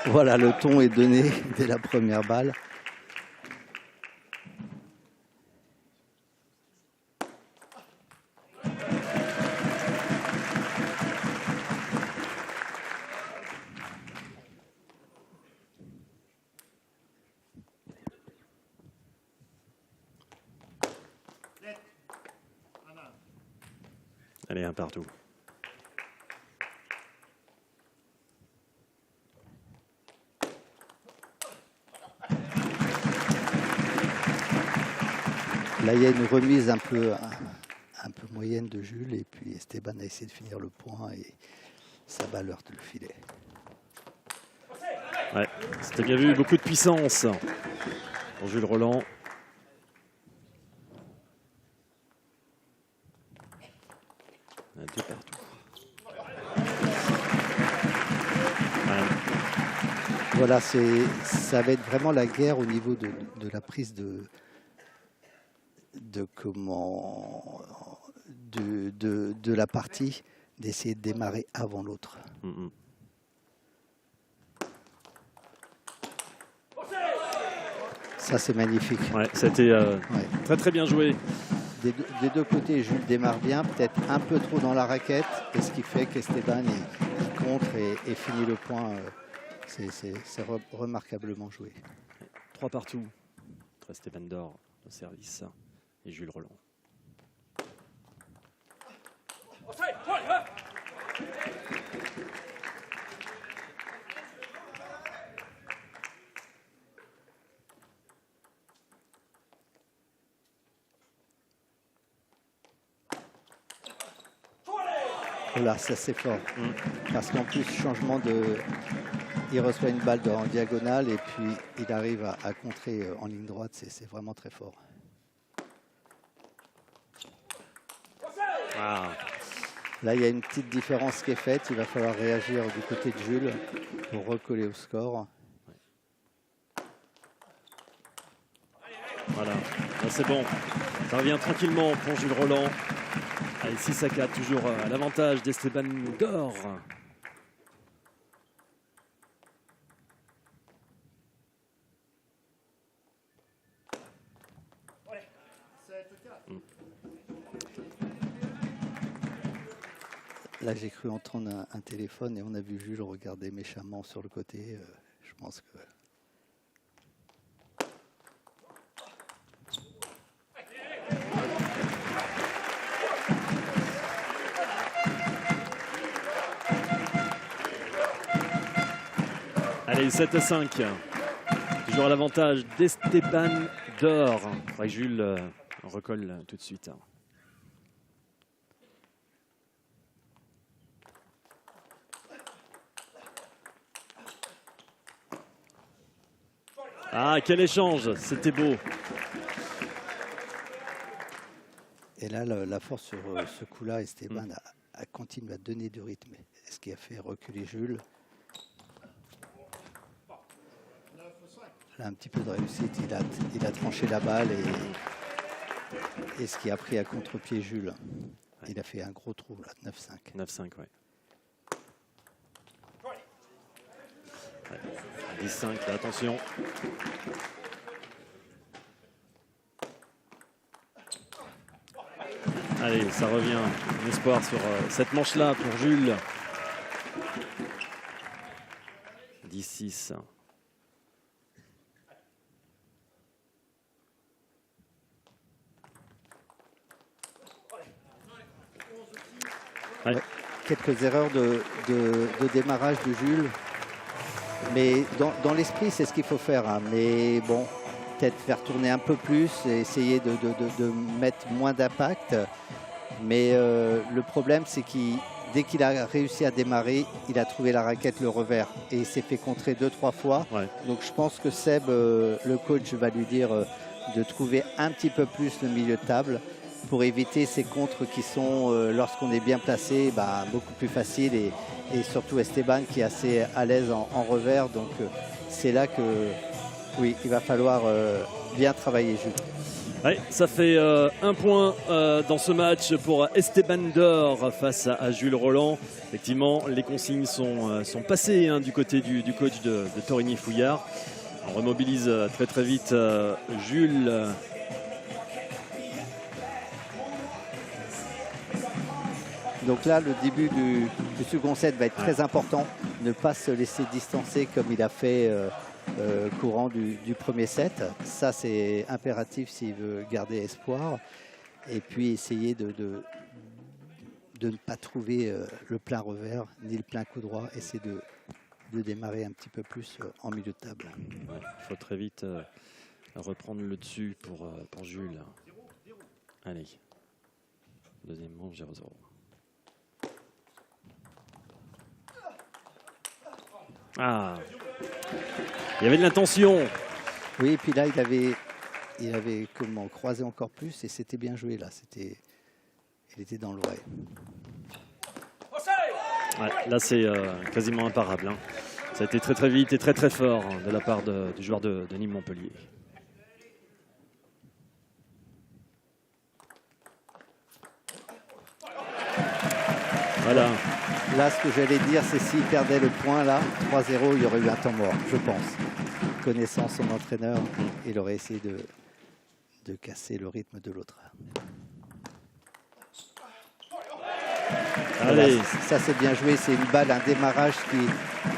Voilà, le ton est donné dès la première balle. Allez, un partout. Là, il y a une remise un peu moyenne de Jules, et puis Esteban a essayé de finir le point et sa balle heurte le filet. Ouais, c'était bien vu, beaucoup de puissance pour Jules Rolland. Deux partout. Voilà, ça va être vraiment la guerre au niveau de la prise de la partie, d'essayer de démarrer avant l'autre. Ça, c'est magnifique. Ouais, c'était très très bien joué. Des deux côtés, Jules démarre bien, peut-être un peu trop dans la raquette, et ce qui fait qu'Esteban il contre et finit le point. C'est remarquablement joué. 3 partout entre Esteban Dor au service et Jules Rolland. Voilà, ça c'est fort. Parce qu'en plus, changement de... Il reçoit une balle en diagonale et puis il arrive à contrer en ligne droite. C'est vraiment très fort. Wow. Là, il y a une petite différence qui est faite. Il va falloir réagir du côté de Jules pour recoller au score. Voilà, c'est bon. Ça revient tranquillement pour Jules Rolland. Allez, 6-4, toujours à l'avantage d'Esteban Dor. Là, j'ai cru entendre un téléphone et on a vu Jules regarder méchamment sur le côté. Je pense que... Allez, 7-5. Toujours à l'avantage d'Esteban Dor. Ouais, Jules recolle tout de suite. Ah, quel échange, c'était beau. Et là, la force sur ce coup-là, Esteban a continué à donner du rythme. Ce qui a fait reculer Jules. Là, un petit peu de réussite. Il a tranché la balle et ce qui a pris à contre-pied Jules. Il a fait un gros trou, là, 9-5. 9-5, ouais. 10-5, là, attention. Allez, ça revient. Un espoir sur cette manche-là pour Jules. 10-6. Ouais. Quelques erreurs de démarrage de Jules. Mais dans l'esprit, c'est ce qu'il faut faire. Hein. Mais bon, peut-être faire tourner un peu plus et essayer de mettre moins d'impact. Mais le problème, c'est dès qu'il a réussi à démarrer, il a trouvé la raquette, le revers. Et il s'est fait contrer 2-3 fois. Ouais. Donc je pense que Seb, le coach, va lui dire de trouver un petit peu plus le milieu de table pour éviter ces contres qui sont, lorsqu'on est bien placé, beaucoup plus faciles. Et surtout Esteban qui est assez à l'aise en revers. Donc c'est là que, oui, il va falloir bien travailler Jules. Ouais, ça fait un point dans ce match pour Esteban Dor face à Jules Roland. Effectivement, les consignes sont passées hein, du côté du coach de Torigny-Fouillard. On remobilise très vite Jules. Donc là, le début du second set va être très important. Ne pas se laisser distancer comme il a fait courant du premier set. Ça, c'est impératif s'il veut garder espoir. Et puis essayer de ne pas trouver le plein revers ni le plein coup droit. Essayer de démarrer un petit peu plus en milieu de table. Ouais, il faut très vite reprendre le dessus pour Jules. Allez, deuxième manche 0-0. Ah, il y avait de l'intention. Oui, et puis là, il avait comment croisé encore plus et c'était bien joué là. Il était dans le vrai. Ouais, là, c'est quasiment imparable. Hein. Ça a été très vite et très fort hein, de la part du joueur de Nîmes Montpellier. Voilà. Là, ce que j'allais dire, c'est s'il perdait le point là, 3-0, il y aurait eu un temps mort, je pense. Connaissant son entraîneur, il aurait essayé de casser le rythme de l'autre. Allez. Voilà, ça c'est bien joué, c'est une balle, un démarrage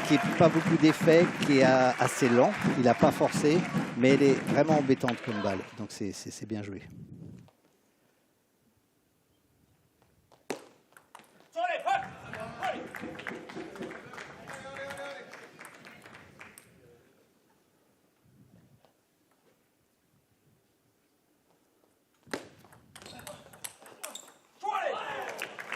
qui n'est pas beaucoup d'effet, qui est assez lent, il n'a pas forcé, mais elle est vraiment embêtante comme balle, donc c'est bien joué.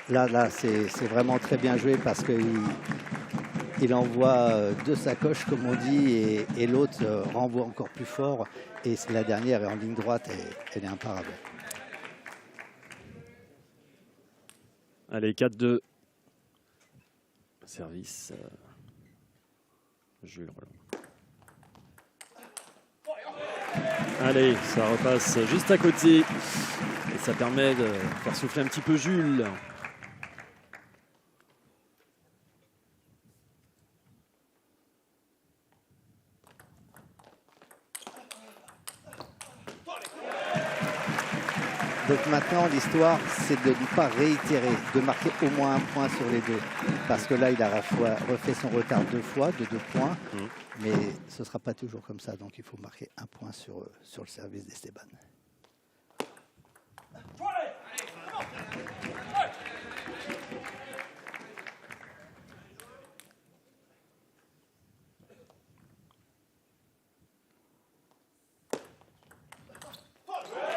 Là c'est vraiment très bien joué parce qu'il envoie deux sacoches, comme on dit, et l'autre renvoie encore plus fort. Et la dernière est en ligne droite, elle est imparable. Allez, 4-2. Service. Jules Roland. Allez, ça repasse juste à côté. Et ça permet de faire souffler un petit peu Jules. Donc maintenant, l'histoire, c'est de ne pas réitérer, de marquer au moins un point sur les deux. Parce que là, il a refait son retard deux fois, de 2 points. Mais ce ne sera pas toujours comme ça. Donc il faut marquer un point sur le service d'Esteban.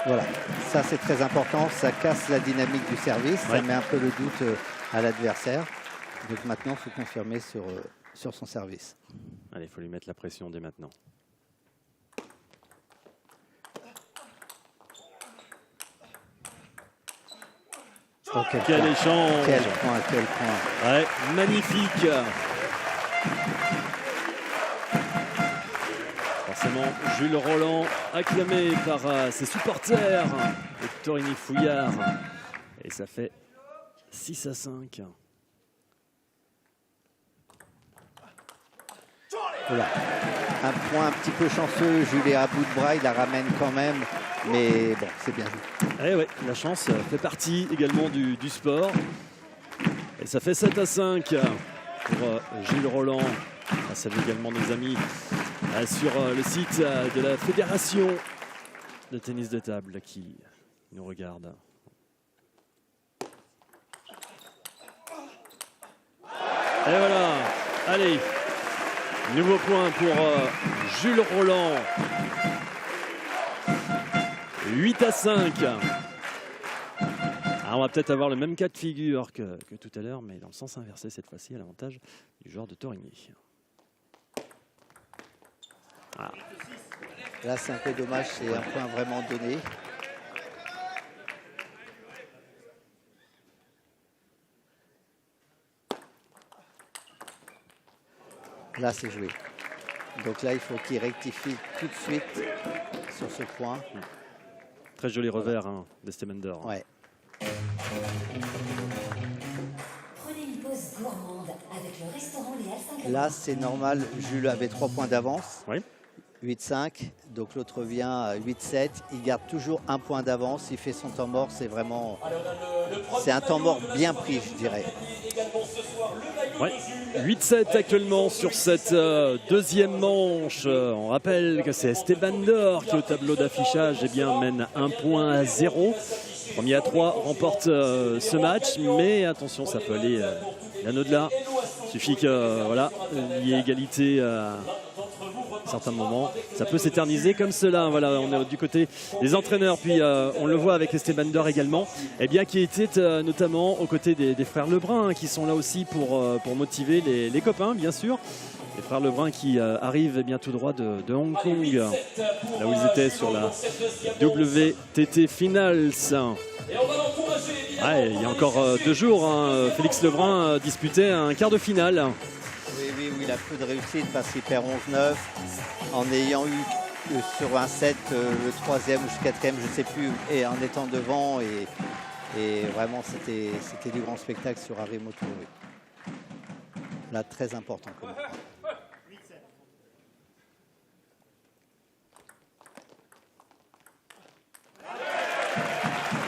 Voilà, ça c'est très important, ça casse la dynamique du service, ça met un peu le doute à l'adversaire. Donc maintenant, il faut confirmer sur son service. Allez, il faut lui mettre la pression dès maintenant. Oh, quel échange! Quel point! Ouais, magnifique! Forcément, Jules Roland, acclamé par ses supporters de Torigny-Fouillard. Et ça fait 6-5. Voilà. Un point un petit peu chanceux, Jules est à bout de bras, il la ramène quand même, mais bon, c'est bien joué. Eh ouais, la chance fait partie également du sport. Et ça fait 7-5 pour Jules Roland. On salue également nos amis sur le site de la Fédération de tennis de table qui nous regarde. Et voilà, allez, nouveau point pour Jules Roland. 8-5. Alors on va peut-être avoir le même cas de figure que tout à l'heure, mais dans le sens inversé cette fois-ci, à l'avantage du joueur de Torigny. Ah. Là, c'est un peu dommage, c'est un point vraiment donné. Là, c'est joué. Donc là, il faut qu'il rectifie tout de suite sur ce point. Très joli revers hein, d'Estebender. Ouais. Prenez une pause gourmande avec le restaurant Les Halles Saint-Clément. Là, c'est normal. Jules avait 3 points d'avance. Oui. 8-5. Donc l'autre vient à 8-7. Il garde toujours 1 point d'avance. Il fait son temps mort. C'est vraiment... C'est un temps mort bien pris, je dirais. Ouais. 8-7 actuellement sur cette deuxième manche. On rappelle que c'est Estebender qui au tableau d'affichage mène 1-0. Premier à 3 remporte ce match, mais attention, ça peut aller bien au-delà. Il suffit que voilà, il y ait égalité à certains moments. Ça peut s'éterniser comme cela. Voilà, on est du côté des entraîneurs, puis on le voit avec Estebender également, qui était notamment aux côtés des frères Lebrun, hein, qui sont là aussi pour motiver les copains, bien sûr. Les frères Lebrun qui arrivent bien tout droit de Hong Kong, là où ils étaient sur la WTT Finals. Ouais, il y a encore 2 jours, hein, Félix Lebrun disputait un quart de finale. Oui, il a peu de réussite parce qu'il perd 11-9 en ayant eu sur un set le 3e ou le 4e, je ne sais plus, et en étant devant. Et vraiment, c'était du grand spectacle sur Harimoto. Oui. Là, très important. Quand même.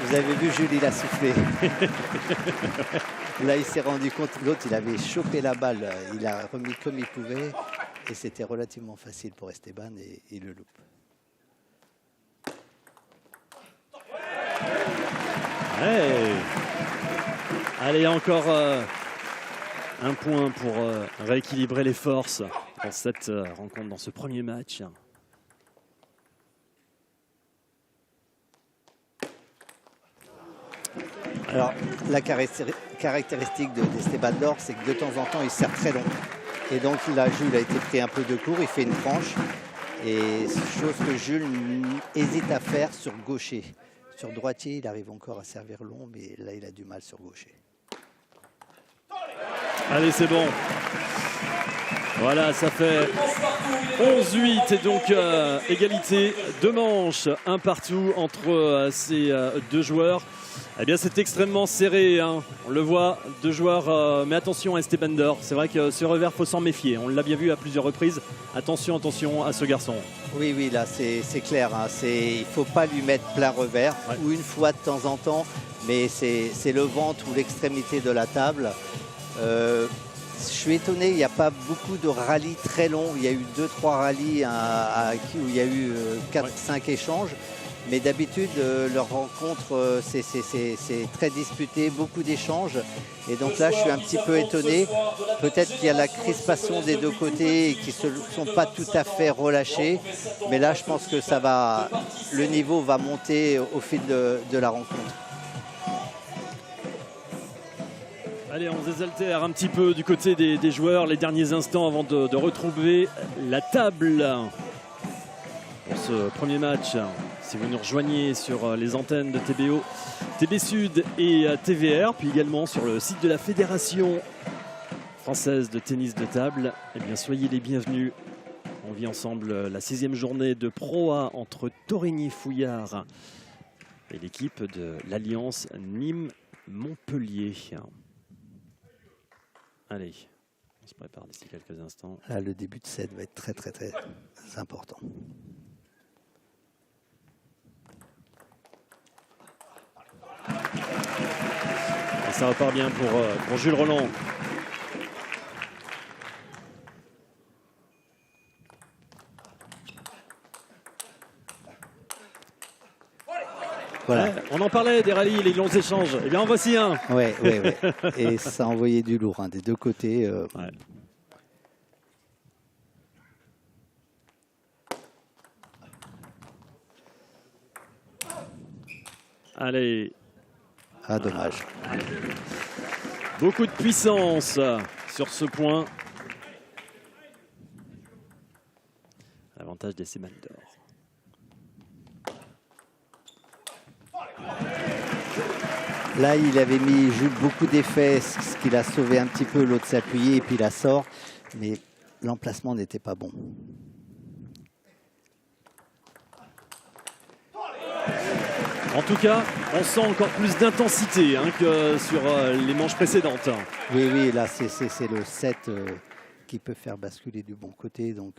Vous avez vu, Jules, il a soufflé. Là, il s'est rendu compte que l'autre, il avait chopé la balle. Il a remis comme il pouvait. Et c'était relativement facile pour Esteban et il le loupe. Hey. Allez, encore un point pour rééquilibrer les forces dans cette rencontre, dans ce premier match. Alors, la caractéristique d'Estebender, c'est que de temps en temps, il sert très long. Et donc, là, Jules a été pris un peu de court, il fait une tranche. Et chose que Jules hésite à faire sur gaucher. Sur droitier, il arrive encore à servir long, mais là, il a du mal sur gaucher. Allez, c'est bon. Voilà, ça fait 11-8 et donc égalité de manches, un partout entre ces deux joueurs. Eh bien, c'est extrêmement serré, hein. On le voit, 2 joueurs, mais attention à Estebender. C'est vrai que ce revers, il faut s'en méfier. On l'a bien vu à plusieurs reprises. Attention, attention à ce garçon. Oui, là, c'est clair. Hein. Il ne faut pas lui mettre plein revers, ouais. Ou une fois de temps en temps, mais c'est le ventre ou l'extrémité de la table. Je suis étonné, il n'y a pas beaucoup de rallyes très longs. Il y a eu 2-3 rallyes où il y a eu 4-5 échanges. Mais d'habitude, leur rencontre, c'est très disputé, beaucoup d'échanges. Et donc là, je suis un petit peu étonné. Peut-être qu'il y a la crispation des deux côtés et qu'ils ne sont pas tout à fait relâchés. Mais là, je pense que le niveau va monter au fil de la rencontre. Allez, on désaltère un petit peu du côté des joueurs les derniers instants avant de retrouver la table pour ce premier match. Si vous nous rejoignez sur les antennes de TBO, TB Sud et TVR, puis également sur le site de la Fédération française de tennis de table, eh bien soyez les bienvenus. On vit ensemble la 6e journée de Pro A entre Torigny-Fouillard et l'équipe de l'Alliance Nîmes-Montpellier. Allez, on se prépare d'ici quelques instants. Là, le début de set va être très important. Et ça repart bien pour Jules Roland. Voilà. Ouais, on en parlait des rallyes, les longs échanges. Eh bien, en voici un. Oui. Et ça a envoyé du lourd, hein, des deux côtés. Ouais. Allez. Ah, dommage. Beaucoup de puissance sur ce point. L'avantage des Estebender. Là, il avait mis Jules beaucoup d'effets, ce qui l'a sauvé un petit peu. L'autre s'est appuyé et puis la sort. Mais l'emplacement n'était pas bon. En tout cas, on sent encore plus d'intensité hein, que sur les manches précédentes. Oui, oui, là, c'est le 7 qui peut faire basculer du bon côté. Donc,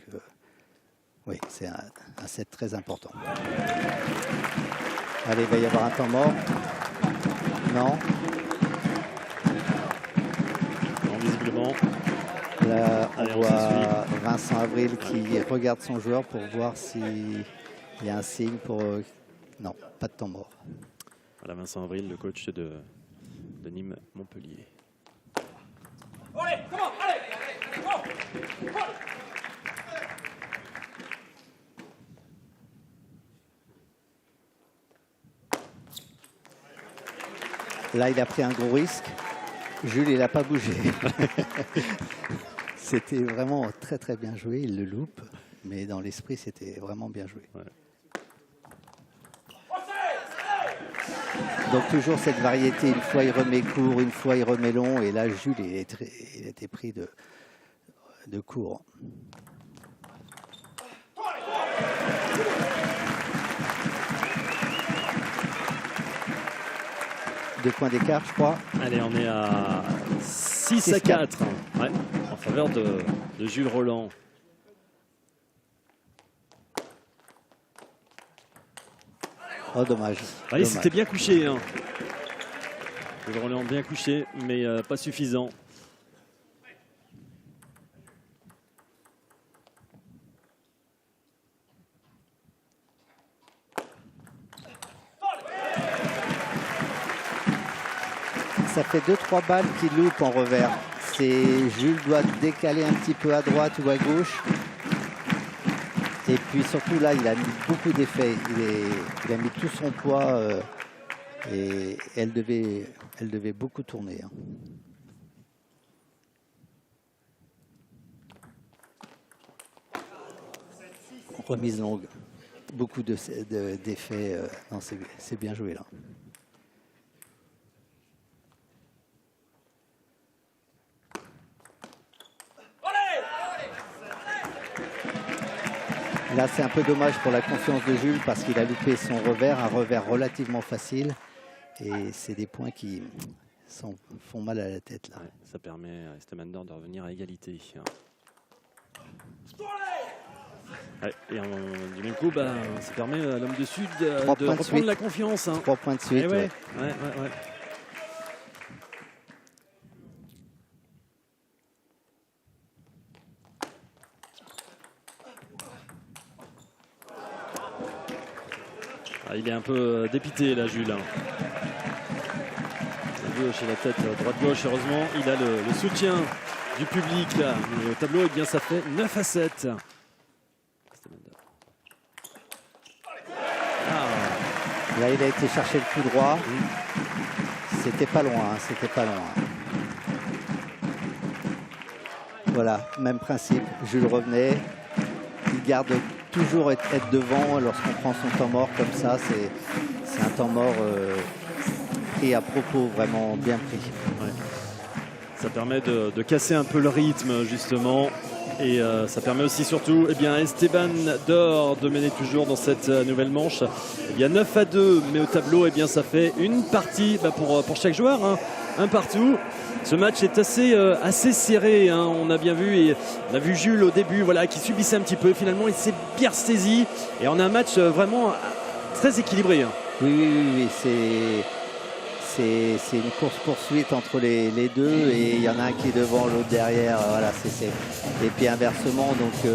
oui, c'est un set très important. Allez, il va y avoir un temps mort. Non. Non, visiblement. Là, on allez, voit Vincent Avril qui regarde son joueur pour voir s'il y a un signe pour... non, pas de temps mort. Voilà Vincent Avril, le coach de Nîmes Montpellier. Allez, comment? Allez, go! Là, il a pris un gros risque. Jules, il n'a pas bougé. C'était vraiment très très bien joué. Il le loupe, mais dans l'esprit, c'était vraiment bien joué. Ouais. Donc toujours cette variété. Une fois, il remet court, une fois, il remet long. Et là, Jules, il a été pris de court. Deux points d'écart, je crois. Allez, on est à 6 à 4 ouais, en faveur de Jules Roland. Oh, dommage. Allez, Dommage. c'était bien couché. Hein. Jules Roland bien couché, mais pas suffisant. Ça fait 2-3 balles qu'il loupe en revers. Jules doit décaler un petit peu à droite ou à gauche. Et puis surtout là, il a mis beaucoup d'effets. Il a mis tout son poids et elle devait beaucoup tourner. Hein. Remise longue. Beaucoup d'effets. Non, c'est bien joué là. Là, c'est un peu dommage pour la confiance de Jules parce qu'il a loupé son revers, un revers relativement facile. Et c'est des points qui font mal à la tête. Là. Ouais, ça permet à Esteban Dor de revenir à égalité. Ouais, et du même coup, ça permet à l'homme de Sud de reprendre la confiance. Hein. 3 points de suite. Ouais. Il est un peu dépité là, Jules. La gauche et la tête droite-gauche, heureusement. Il a le soutien du public là. Mais au tableau, eh bien, ça fait 9 à 7. Là, il a été chercher le coup droit. C'était pas loin, hein, c'était pas loin. Voilà, même principe. Jules revenait. Il garde toujours être devant lorsqu'on prend son temps mort comme ça. C'est un temps mort pris à propos, vraiment bien pris. Ouais. Ça permet de casser un peu le rythme justement. Et ça permet aussi surtout à Esteban Dor de mener toujours dans cette nouvelle manche. Il y a 9 à 2, mais au tableau, ça fait une partie pour chaque joueur, hein, un partout. Ce match est assez serré, hein. On a bien vu, et on a vu Jules au début qui subissait un petit peu. Finalement, il s'est bien ressaisi et on a un match vraiment très équilibré. Hein. Oui, c'est une course-poursuite entre les deux et il y en a un qui est devant, l'autre derrière. Voilà, et puis inversement, donc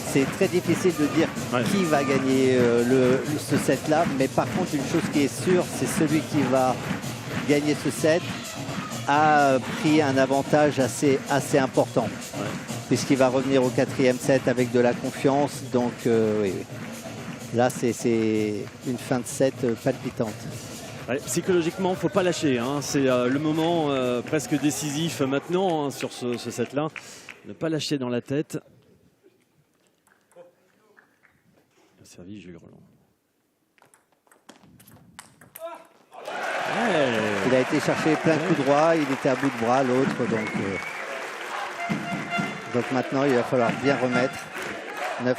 c'est très difficile de dire qui va gagner ce set-là. Mais par contre, une chose qui est sûre, c'est celui qui va gagner ce set a pris un avantage assez important, puisqu'il va revenir au 4e set avec de la confiance. Donc oui. Là, c'est une fin de set palpitante. Ouais, psychologiquement, il ne faut pas lâcher. Hein. C'est le moment presque décisif maintenant sur ce set-là. Ne pas lâcher dans la tête. Le service Jules Roland. Ouais. Il a été chercher plein de coups droits. Il était à bout de bras, l'autre. Donc maintenant, il va falloir bien remettre. 9-9.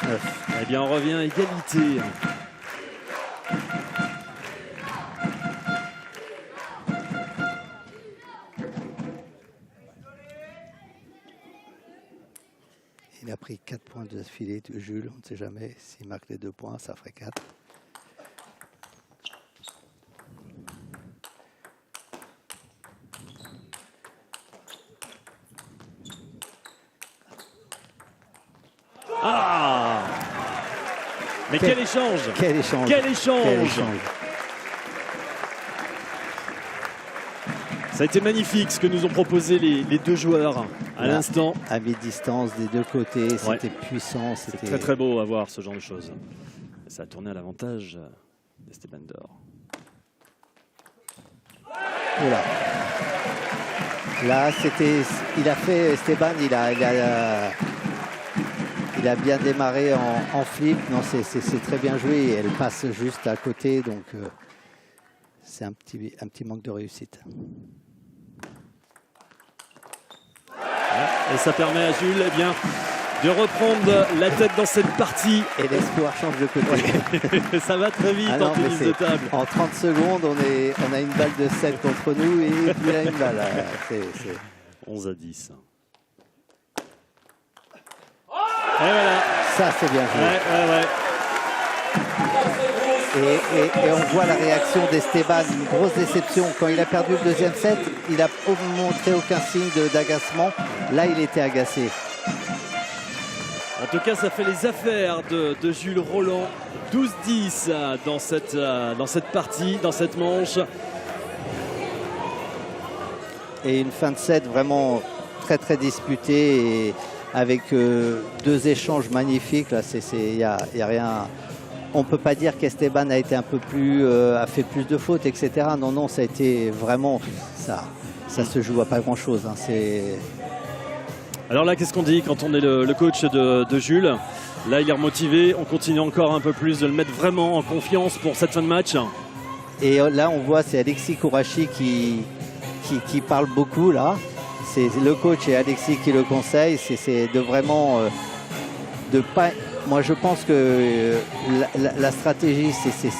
Eh bien, on revient à égalité. pris 4 points de filet de Jules. On ne sait jamais. S'il marque les 2 points, ça ferait 4. Ah! Mais quel échange! Quel échange! Quel échange! Quel échange! Ça a été magnifique ce que nous ont proposé les deux joueurs à l'instant. À mi-distance des deux côtés, c'était puissant. C'est très très beau à voir ce genre de choses. Et ça a tourné à l'avantage d'Esteban Dor. Voilà. Là, il a fait Esteban, il a bien démarré en flip. Non, c'est très bien joué. Et elle passe juste à côté, donc c'est un petit manque de réussite. Et ça permet à Jules de reprendre la tête dans cette partie. Et l'espoir change de côté. Ça va très vite en tennis de table. En 30 secondes, on a une balle de 7 contre nous et puis là une balle. 11 à 10. Et voilà. Ça, c'est bien joué. Ouais. Et on voit la réaction d'Esteban, une grosse déception. Quand il a perdu le deuxième set, il n'a montré aucun signe d'agacement. Là, il était agacé. En tout cas, ça fait les affaires de Jules Rolland. 12-10 dans cette partie, dans cette manche. Et une fin de set vraiment très très disputée et avec 2 échanges magnifiques. Là, il y a rien. On ne peut pas dire qu'Esteban a été un peu plus, a fait plus de fautes, etc. Non, ça a été vraiment ça se joue à pas grand chose. Hein. Alors là, qu'est-ce qu'on dit quand on est le coach de Jules? Là, il est remotivé. On continue encore un peu plus de le mettre vraiment en confiance pour cette fin de match. Et là, on voit, c'est Alexis Kourachi qui parle beaucoup là. C'est le coach et Alexis qui le conseille. C'est de vraiment de pas. Moi, je pense que la stratégie, c'est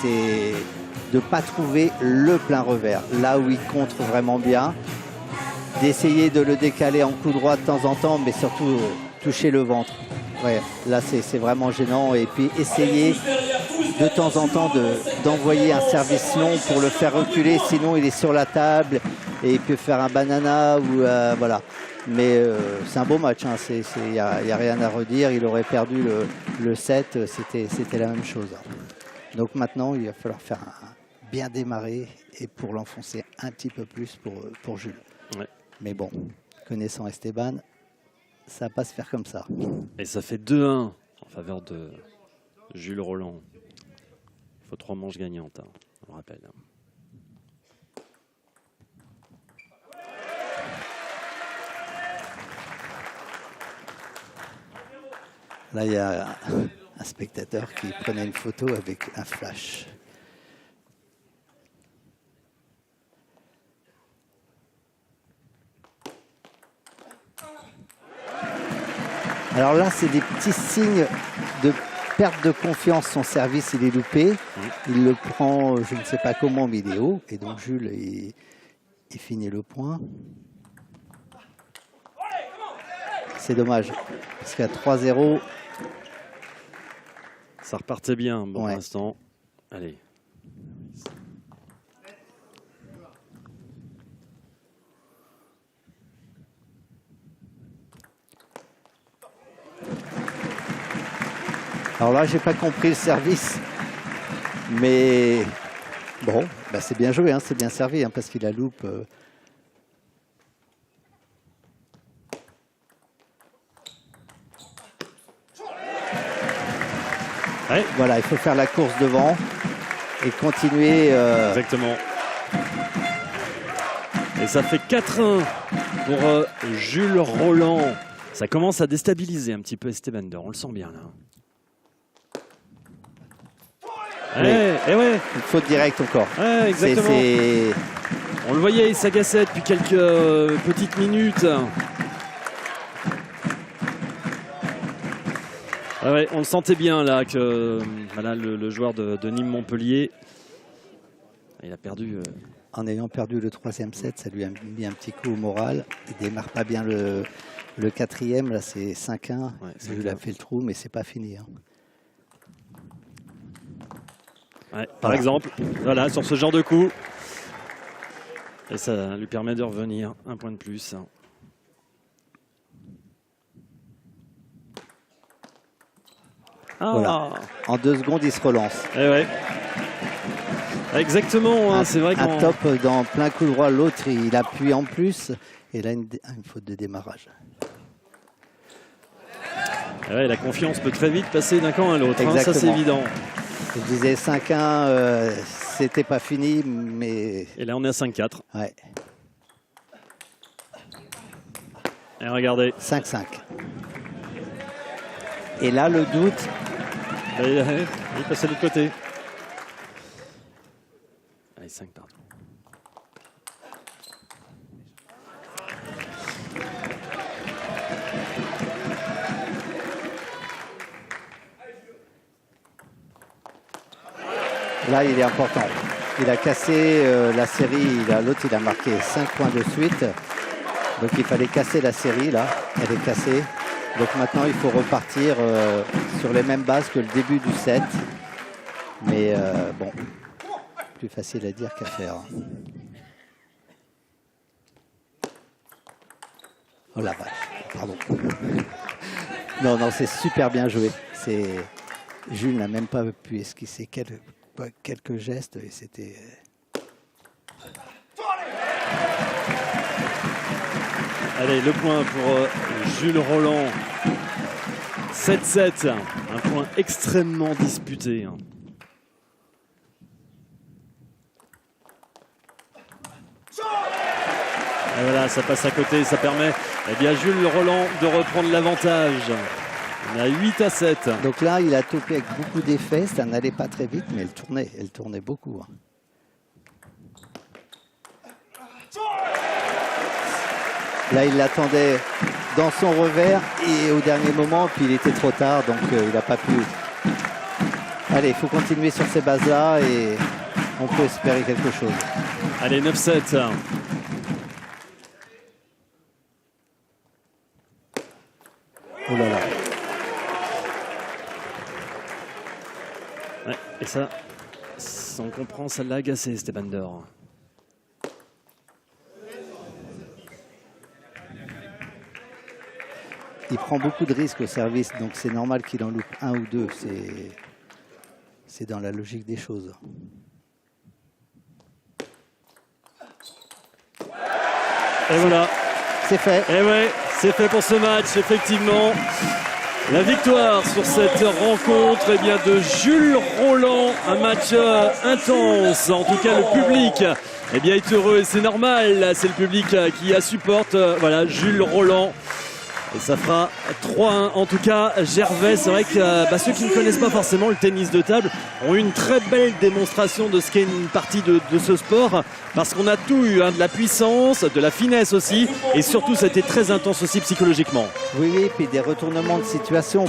de ne pas trouver le plein revers. Là où il contre vraiment bien. D'essayer de le décaler en coup droit de temps en temps, mais surtout toucher le ventre. Ouais, là, c'est vraiment gênant. Et puis, essayer de temps en temps d'envoyer un service long pour le faire reculer. Sinon, il est sur la table et il peut faire un banana. Voilà. Mais c'est un beau match, il n'y a rien à redire. Il aurait perdu le set, c'était la même chose. Donc maintenant, il va falloir faire bien démarrer et pour l'enfoncer un petit peu plus pour Jules. Ouais. Mais bon, connaissant Esteban, ça va pas se faire comme ça. Et ça fait 2-1 en faveur de Jules Rolland. Il faut 3 manches gagnantes, on le rappelle. Là, il y a un spectateur qui prenait une photo avec un flash. Alors là, c'est des petits signes de perte de confiance. Son service, il est loupé. Il le prend, je ne sais pas comment, en vidéo. Et donc, Jules, il finit le point. C'est dommage. Parce qu'à 3-0... Ça repartait bien pour ouais. l'instant. Allez. Alors là, j'ai pas compris le service. Mais bon, bah c'est bien joué, c'est bien servi, parce qu'il a loupe. Ouais. Voilà, il faut faire la course devant et continuer. Exactement. Et ça fait 4-1 pour Jules Rolland. Ça commence à déstabiliser un petit peu Esteban Dor, on le sent bien là. Oui. Ouais. Une faute directe encore. Ouais, exactement. On le voyait, il s'agaçait depuis quelques petites minutes. Ah ouais, on le sentait bien là que voilà, le joueur de Nîmes Montpellier, il a perdu. En ayant perdu le 3e set, ça lui a mis un petit coup au moral. Il démarre pas bien Le quatrième, là, c'est 5-1. Ouais, Jules a fait le trou, mais c'est pas fini. Hein. Ouais, par exemple, voilà, sur ce genre de coup. Et ça lui permet de revenir un point de plus. Ah. Voilà. En 2 secondes, il se relance. Eh ouais. Exactement, hein, c'est vrai Un qu'on... top dans plein coup droit, l'autre il appuie en plus. Et là, une faute de démarrage. Eh ouais, la confiance peut très vite passer d'un camp à l'autre, hein, ça c'est Exactement. évident. Je disais 5-1, c'était pas fini, mais... Et là on est à 5-4. Ouais, Et regardez, 5-5. Et là, le doute, il est passé de l'autre côté. Allez, 5 partout. là, il est important. Il a cassé la série, l'autre il a marqué 5 points de suite. Donc il fallait casser la série, là, elle est cassée. Donc maintenant, il faut repartir sur les mêmes bases que le début du set. Mais bon, plus facile à dire qu'à faire. Oh la vache, pardon. Non, non, c'est super bien joué. Jules n'a même pas pu esquisser quelques gestes et c'était... Allez, le point pour Jules Rolland. 7-7, un point extrêmement disputé. Et voilà, ça passe à côté, ça permet à Jules Rolland de reprendre l'avantage. On est à 8-7. Donc là, il a topé avec beaucoup d'effets, ça n'allait pas très vite, mais elle tournait beaucoup. Hein. Là, il l'attendait dans son revers et au dernier moment, puis il était trop tard, donc il n'a pas pu. Allez, il faut continuer sur ces bases-là et on peut espérer quelque chose. Allez, 9-7. Oh là là. Ouais, et ça, on comprend, ça l'a agacé, Stéban Dor. Il prend beaucoup de risques au service, donc c'est normal qu'il en loupe 1 ou 2. C'est dans la logique des choses. Et voilà. C'est fait. Et ouais, c'est fait pour ce match, effectivement. La victoire sur cette rencontre de Jules Rolland, un match intense. En tout cas, le public est heureux et c'est normal. C'est le public qui supporte Jules Rolland. Et ça fera 3-1. En tout cas, Gervais, c'est vrai que ceux qui ne connaissent pas forcément le tennis de table ont eu une très belle démonstration de ce qu'est une partie de ce sport. Parce qu'on a tout eu, de la puissance, de la finesse aussi. Et surtout, ça a été très intense aussi psychologiquement. Oui, puis des retournements de situation.